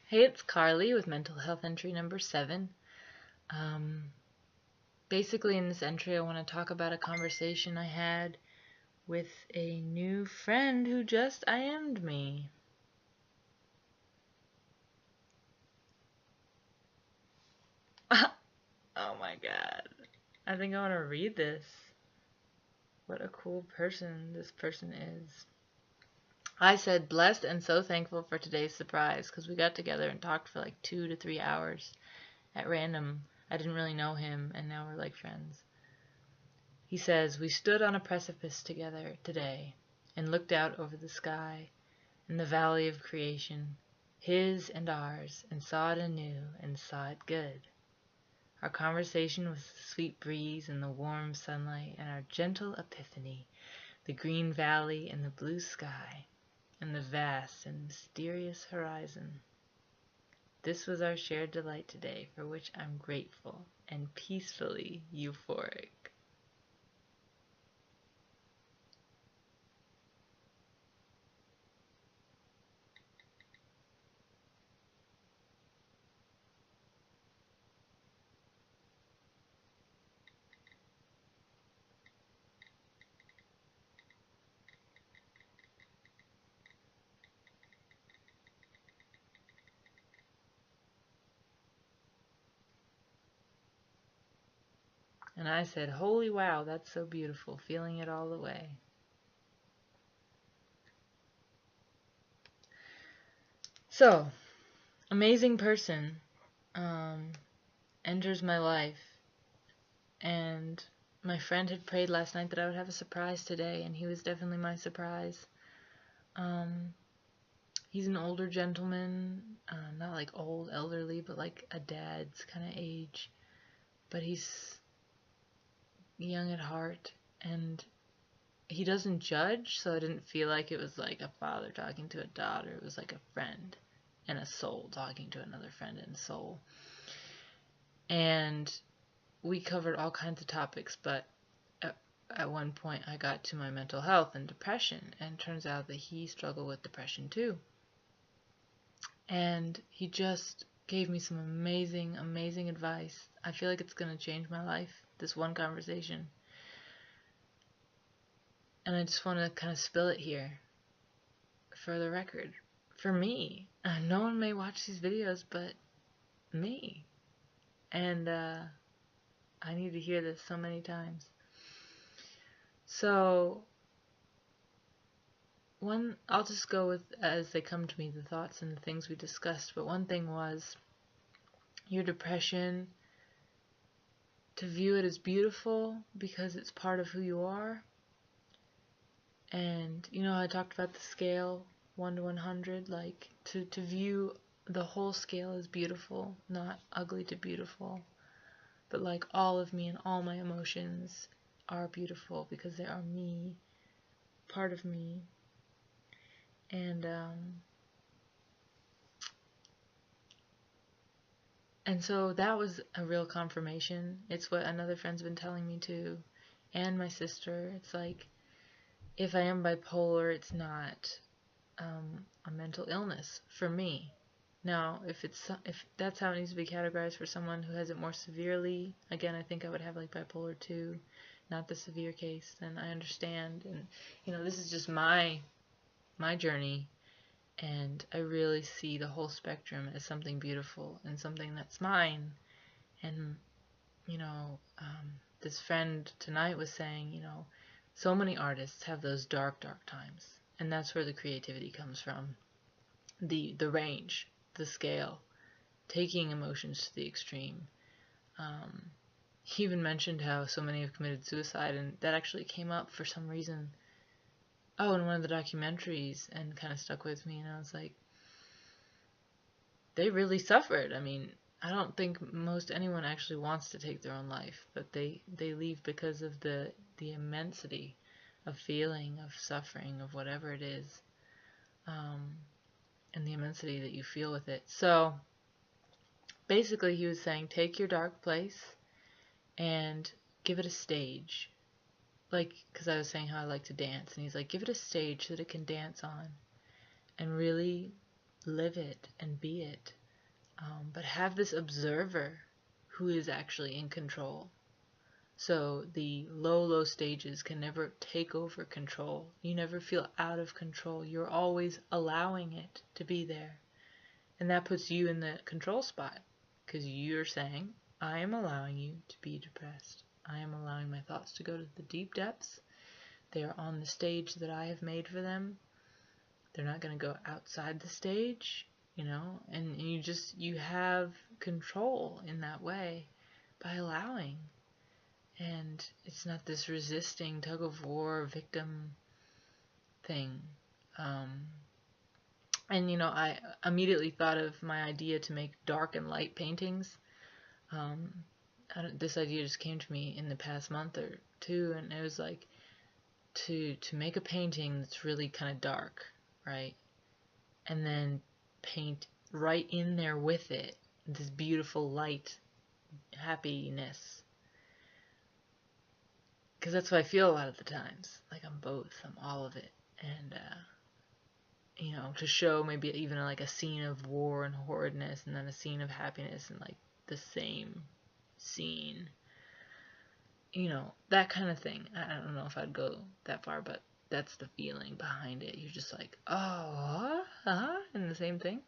Hey, it's Carly with mental health entry number 7. Um, Basically, in this entry, I want to talk about a conversation I had with a new friend who just IM'd me. Oh my god. I think I want to read this. What a cool person this person is. I said, blessed and so thankful for today's surprise, because we got together and talked for like 2 to 3 hours at random. I didn't really know him, and now we're like friends. He says, we stood on a precipice together today and looked out over the sky and the valley of creation, his and ours, and saw it anew and saw it good. Our conversation was the sweet breeze and the warm sunlight and our gentle epiphany, the green valley and the blue sky and the vast and mysterious horizon. This was our shared delight today, for which I'm grateful and peacefully euphoric. And I said, holy wow, that's so beautiful, feeling it all the way. So, amazing person enters my life, and my friend had prayed last night that I would have a surprise today, and he was definitely my surprise. He's an older gentleman, not like old, elderly, but like a dad's kind of age, but he's young at heart, and he doesn't judge, so I didn't feel like it was like a father talking to a daughter. It was like a friend and a soul talking to another friend and soul. And we covered all kinds of topics, but at one point I got to my mental health and depression, and it turns out that he struggled with depression too. And he just gave me some amazing, amazing advice. I feel like it's going to change my life, this one conversation. And I just want to kind of spill it here for the record. For me, no one may watch these videos but me. And I need to hear this so many times. So, I'll just go with as they come to me, the thoughts and the things we discussed. But one thing was your depression, to view it as beautiful because it's part of who you are. And I talked about the scale 1 to 100, like to view the whole scale as beautiful, not ugly to beautiful, but like all of me and all my emotions are beautiful because they are me, part of me. And so that was a real confirmation. It's what another friend's been telling me too, and my sister. It's like, if I am bipolar, it's not a mental illness for me. Now, if that's how it needs to be categorized for someone who has it more severely, again, I think I would have like bipolar 2, not the severe case, then I understand. And this is just my journey, and I really see the whole spectrum as something beautiful and something that's mine. And this friend tonight was saying, so many artists have those dark times, and that's where the creativity comes from. The range, the scale, taking emotions to the extreme. He even mentioned how so many have committed suicide, and that actually came up for some reason. Oh, in one of the documentaries, and kind of stuck with me, and I was like, they really suffered. I mean, I don't think most anyone actually wants to take their own life, but they leave because of the immensity of feeling, of suffering, of whatever it is, and the immensity that you feel with it. So basically he was saying, take your dark place and give it a stage. Like, because I was saying how I like to dance, and he's like, give it a stage so that it can dance on, and really live it and be it. But have this observer who is actually in control. So the low stages can never take over control. You never feel out of control. You're always allowing it to be there. And that puts you in the control spot, because you're saying, I am allowing you to be depressed. I am allowing my thoughts to go to the deep depths. They are on the stage that I have made for them. They're not going to go outside the stage, and you have control in that way by allowing. And it's not this resisting tug of war victim thing. And I immediately thought of my idea to make dark and light paintings. This idea just came to me in the past month or two, and it was like to make a painting that's really kind of dark, right? And then paint right in there with it this beautiful light happiness. Because that's what I feel a lot of the times. Like I'm both. I'm all of it. And, to show maybe even like a scene of war and horridness and then a scene of happiness and like the same scene. That kind of thing. I don't know if I'd go that far, but that's the feeling behind it. You're just like, oh, and the same thing.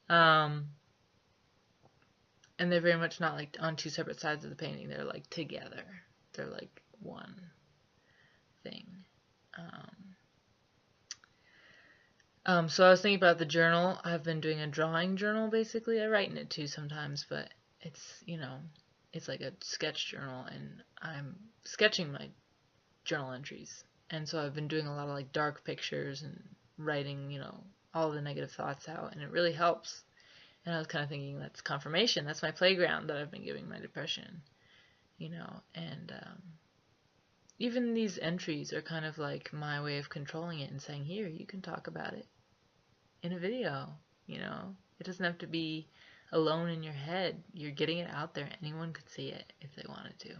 And they're very much not like on two separate sides of the painting. They're like together. They're like one thing. So I was thinking about the journal. I've been doing a drawing journal, basically. I write in it too sometimes, but it's, it's like a sketch journal, and I'm sketching my journal entries. And so I've been doing a lot of like dark pictures and writing, all the negative thoughts out, and it really helps. And I was kind of thinking that's confirmation. That's my playground that I've been giving my depression, and even these entries are kind of like my way of controlling it and saying, here, you can talk about it in a video, It doesn't have to be alone in your head. You're getting it out there. Anyone could see it if they wanted to.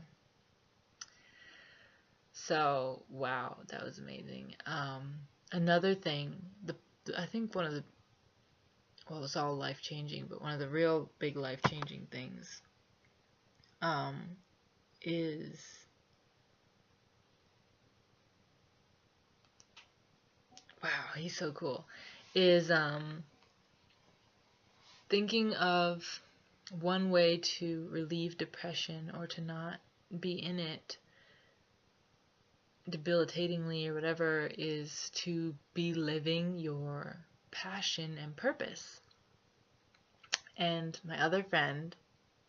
So, wow, that was amazing. Another thing, I think one of the, well, it's all life-changing, but one of the real big life-changing things is wow, he's so cool, is thinking of one way to relieve depression or to not be in it debilitatingly or whatever is to be living your passion and purpose. And my other friend,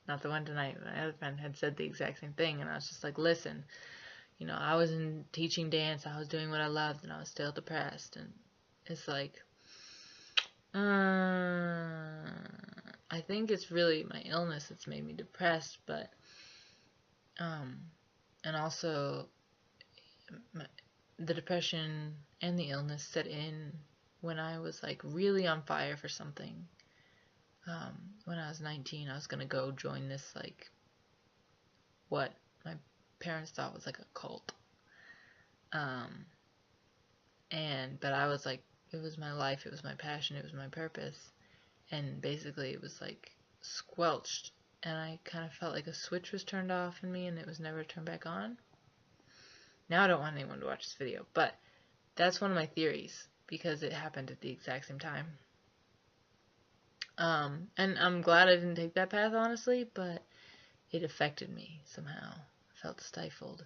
not the one tonight, my other friend had said the exact same thing, and I was just like, listen, I was in teaching dance, I was doing what I loved, and I was still depressed. And it's like, I think it's really my illness that's made me depressed, but and also the depression and the illness set in when I was like really on fire for something. When I was 19, I was gonna go join this like what my parents thought was like a cult. But I was like, it was my life, it was my passion, it was my purpose, and basically it was like squelched, and I kind of felt like a switch was turned off in me and it was never turned back on. Now I don't want anyone to watch this video, but that's one of my theories because it happened at the exact same time. And I'm glad I didn't take that path, honestly, but it affected me somehow. I felt stifled.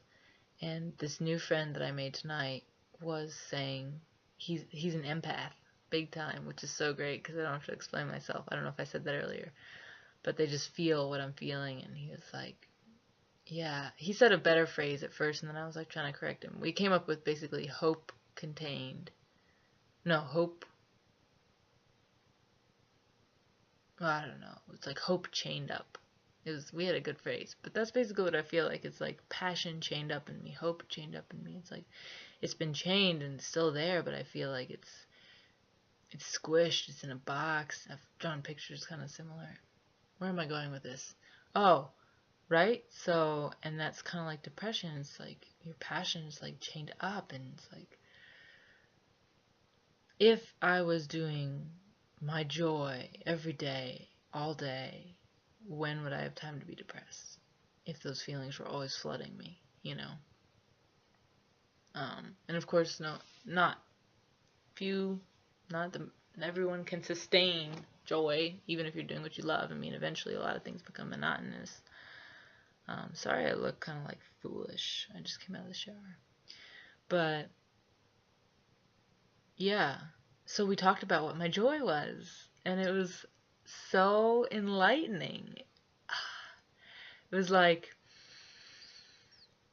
And this new friend that I made tonight was saying he's an empath, big time, which is so great because I don't have to explain myself. I don't know if I said that earlier, but they just feel what I'm feeling. And he was like, yeah, he said a better phrase at first, and then I was like trying to correct him. We came up with basically hope contained. No, hope. Well, I don't know. It's like hope chained up. We had a good phrase, but that's basically what I feel like. It's like passion chained up in me, hope chained up in me. It's like it's been chained and it's still there, but I feel like it's squished. It's in a box. I've drawn pictures kind of similar. Where am I going with this? Oh, right. So, and that's kind of like depression. It's like your passion is like chained up, and it's like if I was doing my joy every day, all day, when would I have time to be depressed if those feelings were always flooding me, you know? And of course, no, not few, not the, everyone can sustain joy, even if you're doing what you love. I mean, eventually a lot of things become monotonous. Sorry I look kind of like foolish. I just came out of the shower. But, yeah. So we talked about what my joy was, and it was so enlightening. It was like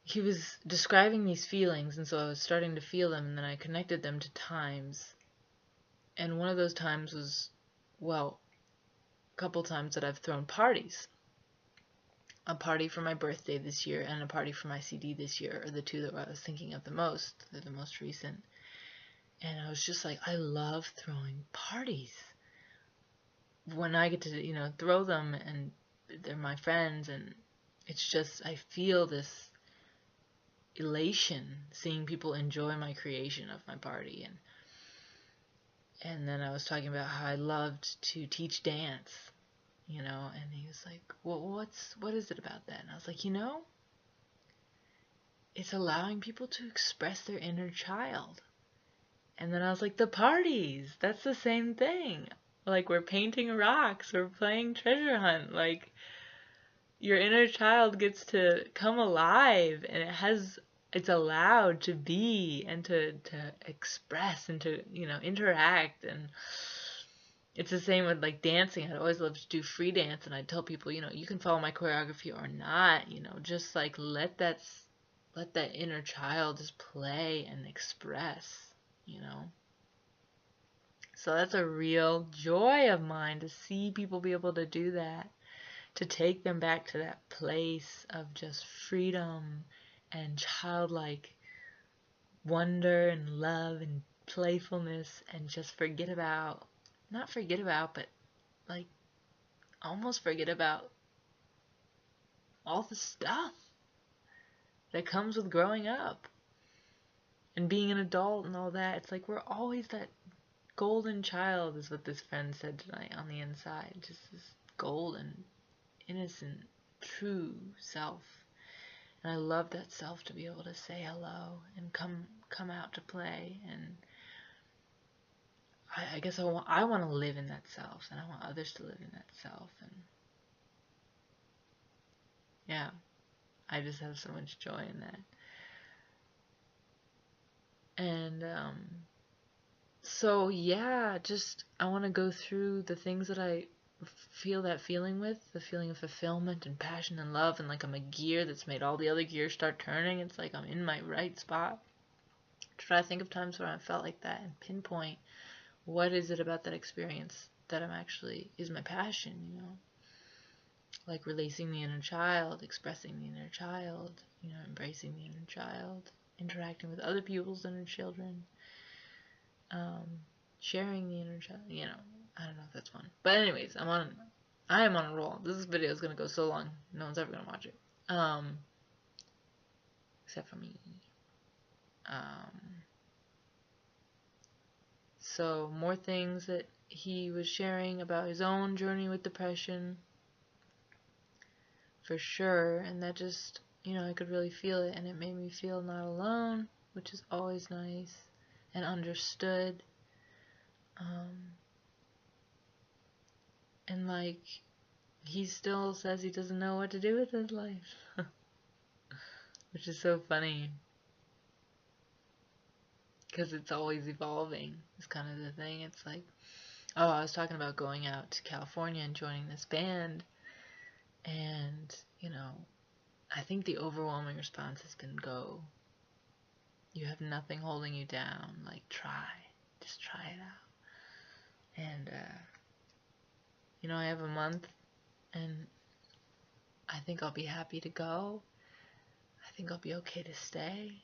he was describing these feelings, and so I was starting to feel them, and then I connected them to times. And one of those times was, well, a couple times that I've thrown parties. A party for my birthday this year and a party for my CD this year are the two that I was thinking of the most. They're the most recent. And I was just like, I love throwing parties. When I get to, throw them and they're my friends, and it's just, I feel this elation seeing people enjoy my creation of my party. And then I was talking about how I loved to teach dance, and he was like, well, what is it about that? And I was like, it's allowing people to express their inner child. And then I was like, the parties, that's the same thing. Like, we're painting rocks, we're playing treasure hunt. Like, your inner child gets to come alive, and it's allowed to be and to express and to, interact. And it's the same with like dancing. I'd always love to do free dance, and I'd tell people, you can follow my choreography or not, just like let that inner child just play and express. So that's a real joy of mine, to see people be able to do that, to take them back to that place of just freedom and childlike wonder and love and playfulness, and just not forget about, but like almost forget about all the stuff that comes with growing up and being an adult and all that. It's like we're always that golden child, is what this friend said tonight, on the inside. Just this golden, innocent, true self. And I love that self to be able to say hello and come out to play. And I guess I want to live in that self, and I want others to live in that self. And yeah, I just have so much joy in that. And so yeah, just I want to go through the things that I feel that feeling with, the feeling of fulfillment and passion and love, and like I'm a gear that's made all the other gears start turning. It's like I'm in my right spot. Try to think of times where I felt like that and pinpoint what is it about that experience that is my passion, like releasing the inner child, expressing the inner child, embracing the inner child, interacting with other people's inner children, sharing the inner child, I don't know if that's fun. But anyways, I am on a roll. This video is going to go so long, no one's ever going to watch it. Except for me. So more things that he was sharing about his own journey with depression, for sure. And that just, I could really feel it, and it made me feel not alone, which is always nice, and understood. And like, he still says he doesn't know what to do with his life, which is so funny, because it's always evolving. It's kind of the thing. It's like, oh, I was talking about going out to California and joining this band, and I think the overwhelming response has been go. You have nothing holding you down. Like, just try it out. And I have a month, and I think I'll be happy to go. I think I'll be okay to stay.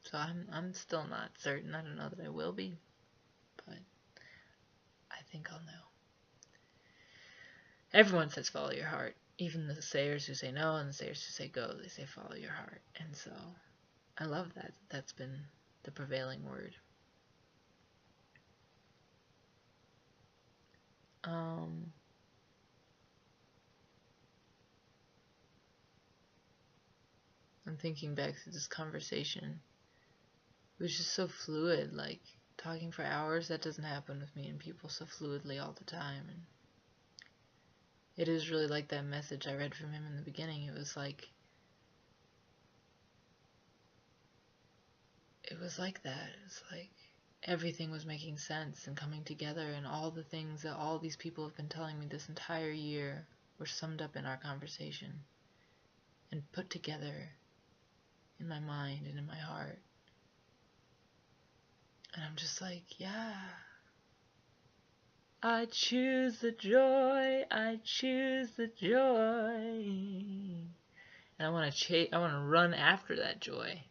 So I'm still not certain. I don't know that I will be, but I think I'll know. Everyone says follow your heart. Even the sayers who say no and the sayers who say go, they say follow your heart. And so I love that. That's been the prevailing word. Um, I'm thinking back to this conversation. It was just so fluid, like talking for hours. That doesn't happen with me and people so fluidly all the time. And it is really like that message I read from him in the beginning. It was like that. It was like everything was making sense and coming together, and all the things that all these people have been telling me this entire year were summed up in our conversation and put together in my mind and in my heart. And I'm just like, yeah, I choose the joy, I choose the joy. And I want to run after that joy.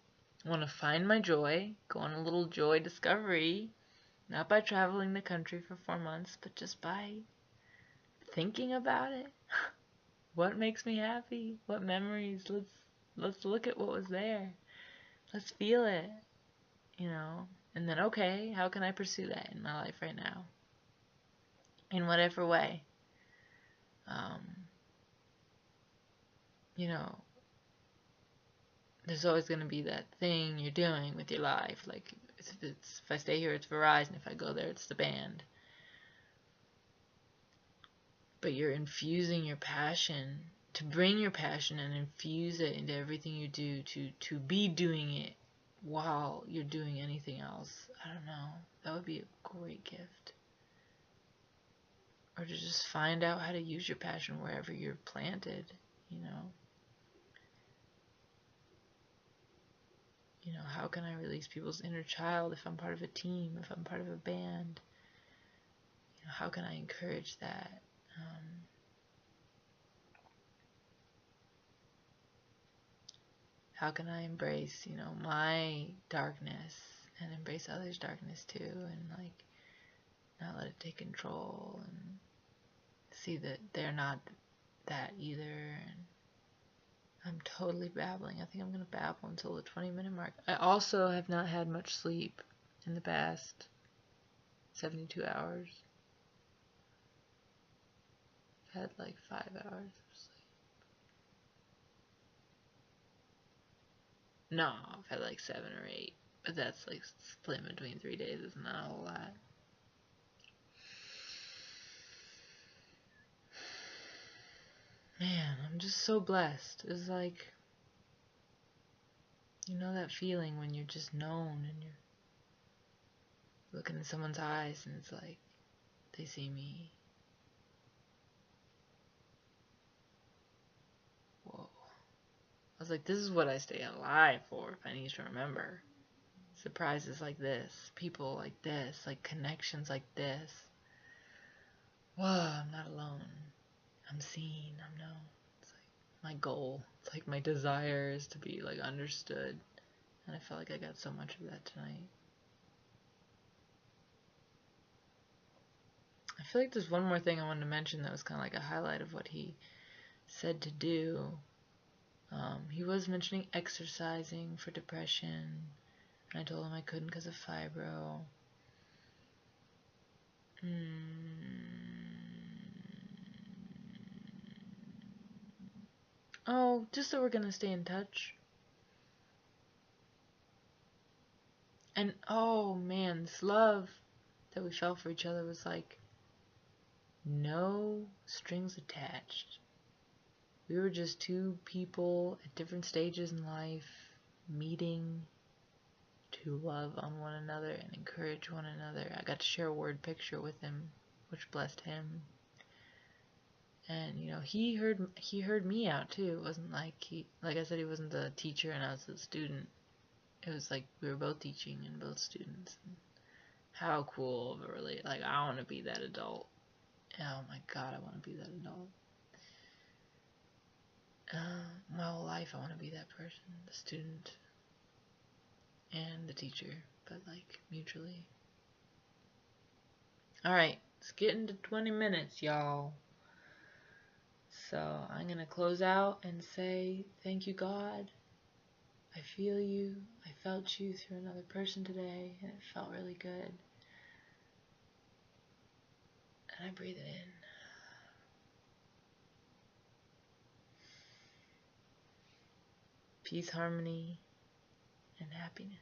I want to find my joy, go on a little joy discovery, not by traveling the country for 4 months, but just by thinking about it. What makes me happy? What memories? Let's look at what was there. Let's feel it, you know. And then, okay, how can I pursue that in my life right now? In whatever way. You know, there's always going to be that thing you're doing with your life. Like, if I stay here, it's Verizon. If I go there, it's the band. But you're infusing your passion, to bring your passion and infuse it into everything you do, to be doing it while you're doing anything else. I don't know. That would be a great gift. Or to just find out how to use your passion wherever you're planted, you know. You know, how can I release people's inner child if I'm part of a team, if I'm part of a band? You know, how can I encourage that? How can I embrace, you know, my darkness and embrace others' darkness too, and like not let it take control, and see that they're not that either. And I'm totally babbling. I think I'm gonna babble until the 20-minute mark. I also have not had much sleep in the past 72 hours. I've had like 5 hours of sleep. No, I've had like 7 or 8, but that's like split between 3 days. It's not a whole lot. Man, I'm just so blessed. It's like, you know that feeling when you're just known and you're looking in someone's eyes and it's like, they see me. Whoa. I was like, this is what I stay alive for, if I need to remember. Surprises like this, people like this, like connections like this. Whoa, I'm not alone. I'm seen, I'm known. It's like my goal. It's like my desire is to be like understood. And I felt like I got so much of that tonight. I feel like there's one more thing I wanted to mention that was kind of like a highlight of what he said to do. He was mentioning exercising for depression, and I told him I couldn't because of fibro. Oh, just that we're gonna stay in touch. And oh man, this love that we felt for each other was like no strings attached. We were just two people at different stages in life meeting to love on one another and encourage one another. I got to share a word picture with him, which blessed him. And you know, he heard me out too. It wasn't like like I said, he wasn't the teacher and I was the student. It was like we were both teaching and both students. And how cool of a like I want to be that adult. Oh my God, I want to be that adult. My whole life I want to be that person, the student and the teacher, but like mutually. Alright, it's getting to 20 minutes, y'all. So I'm going to close out and say thank you, God. I feel you. I felt you through another person today, and it felt really good. And And I breathe it in. Peace, harmony, and happiness.